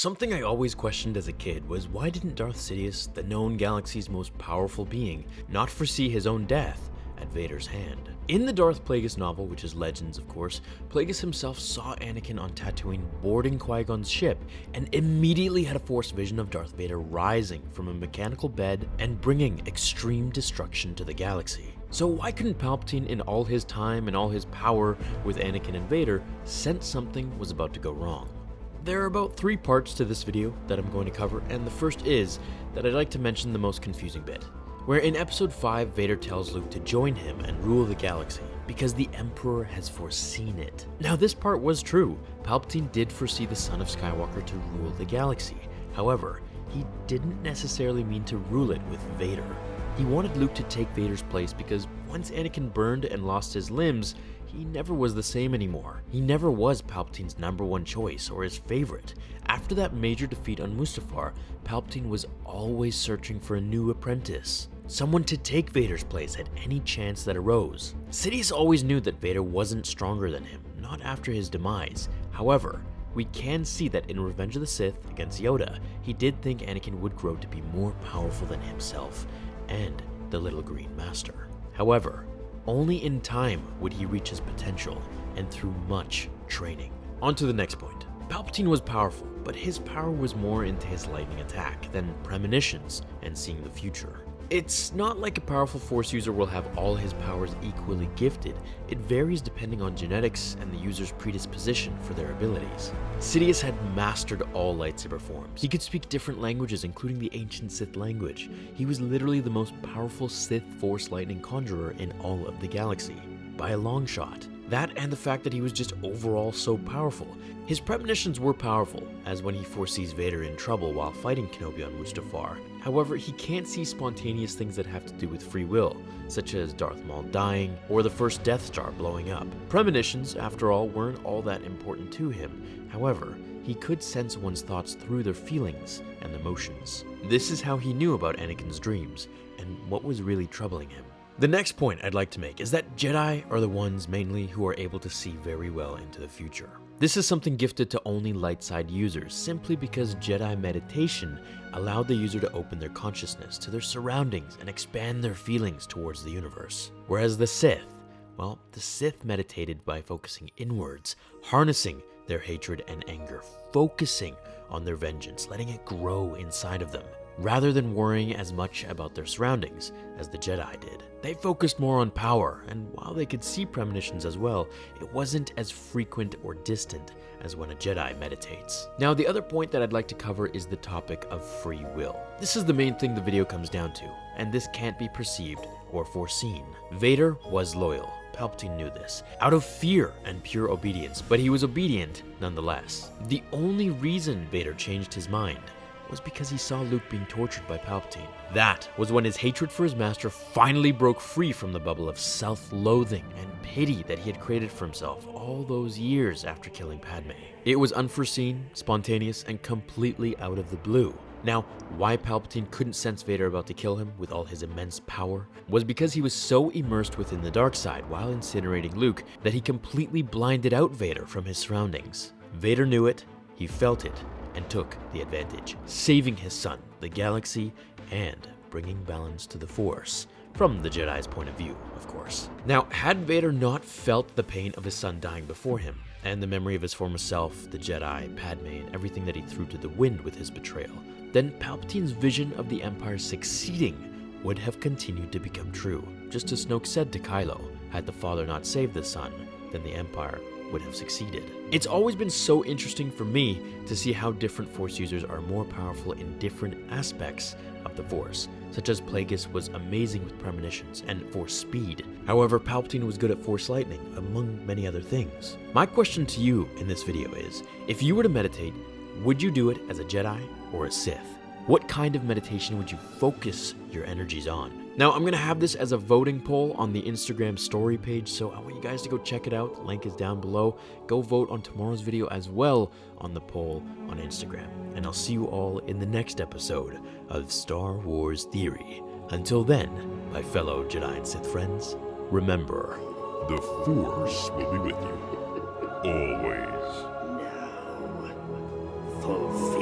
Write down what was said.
Something I always questioned as a kid was why didn't Darth Sidious, the known galaxy's most powerful being, not foresee his own death at Vader's hand? In the Darth Plagueis novel, which is Legends of course, Plagueis himself saw Anakin on Tatooine boarding Qui-Gon's ship and immediately had a Force vision of Darth Vader rising from a mechanical bed and bringing extreme destruction to the galaxy. So why couldn't Palpatine, in all his time and all his power with Anakin and Vader, sense something was about to go wrong? There are about 3 parts to this video that I'm going to cover, and the first is that I'd like to mention the most confusing bit, where in episode 5 Vader tells Luke to join him and rule the galaxy, because the Emperor has foreseen it. Now this part was true, Palpatine did foresee the son of Skywalker to rule the galaxy, however, he didn't necessarily mean to rule it with Vader. He wanted Luke to take Vader's place because once Anakin burned and lost his limbs, he never was the same anymore. He never was Palpatine's #1 choice or his favorite. After that major defeat on Mustafar, Palpatine was always searching for a new apprentice, someone to take Vader's place at any chance that arose. Sidious always knew that Vader wasn't stronger than him, not after his demise. However, we can see that in Revenge of the Sith against Yoda, he did think Anakin would grow to be more powerful than himself and the little green master. However, only in time would he reach his potential, and through much training. On to the next point. Palpatine was powerful, but his power was more into his lightning attack than premonitions and seeing the future. It's not like a powerful Force user will have all his powers equally gifted. It varies depending on genetics and the user's predisposition for their abilities. Sidious had mastered all lightsaber forms. He could speak different languages, including the ancient Sith language. He was literally the most powerful Sith Force lightning conjurer in all of the galaxy, by a long shot. That and the fact that he was just overall so powerful. His premonitions were powerful, as when he foresees Vader in trouble while fighting Kenobi on Mustafar. However, he can't see spontaneous things that have to do with free will, such as Darth Maul dying or the first Death Star blowing up. Premonitions, after all, weren't all that important to him. However, he could sense one's thoughts through their feelings and emotions. This is how he knew about Anakin's dreams and what was really troubling him. The next point I'd like to make is that Jedi are the ones mainly who are able to see very well into the future. This is something gifted to only light side users simply because Jedi meditation allowed the user to open their consciousness to their surroundings and expand their feelings towards the universe. Whereas the Sith, well, the Sith meditated by focusing inwards, harnessing their hatred and anger, focusing on their vengeance, letting it grow inside of them, rather than worrying as much about their surroundings as the Jedi did. They focused more on power, and while they could see premonitions as well, it wasn't as frequent or distant as when a Jedi meditates. Now, the other point that I'd like to cover is the topic of free will. This is the main thing the video comes down to, and this can't be perceived or foreseen. Vader was loyal. Palpatine knew this, out of fear and pure obedience, but he was obedient nonetheless. The only reason Vader changed his mind was because he saw Luke being tortured by Palpatine. That was when his hatred for his master finally broke free from the bubble of self-loathing and pity that he had created for himself all those years after killing Padme. It was unforeseen, spontaneous, and completely out of the blue. Now, why Palpatine couldn't sense Vader about to kill him with all his immense power was because he was so immersed within the dark side while incinerating Luke that he completely blinded out Vader from his surroundings. Vader knew it, he felt it, and took the advantage, saving his son, the galaxy, and bringing balance to the Force, from the Jedi's point of view, of course. Now, had Vader not felt the pain of his son dying before him, and the memory of his former self, the Jedi, Padme, and everything that he threw to the wind with his betrayal, then Palpatine's vision of the Empire succeeding would have continued to become true. Just as Snoke said to Kylo, had the father not saved the son, then the Empire would have succeeded. It's always been so interesting for me to see how different Force users are more powerful in different aspects of the Force, such as Plagueis was amazing with premonitions and Force speed. However, Palpatine was good at Force lightning, among many other things. My question to you in this video is, if you were to meditate, would you do it as a Jedi or a Sith? What kind of meditation would you focus your energies on? Now, I'm going to have this as a voting poll on the Instagram story page, so I want you guys to go check it out. The link is down below. Go vote on tomorrow's video as well on the poll on Instagram. And I'll see you all in the next episode of Star Wars Theory. Until then, my fellow Jedi and Sith friends, remember, the Force will be with you, always. Now, fulfill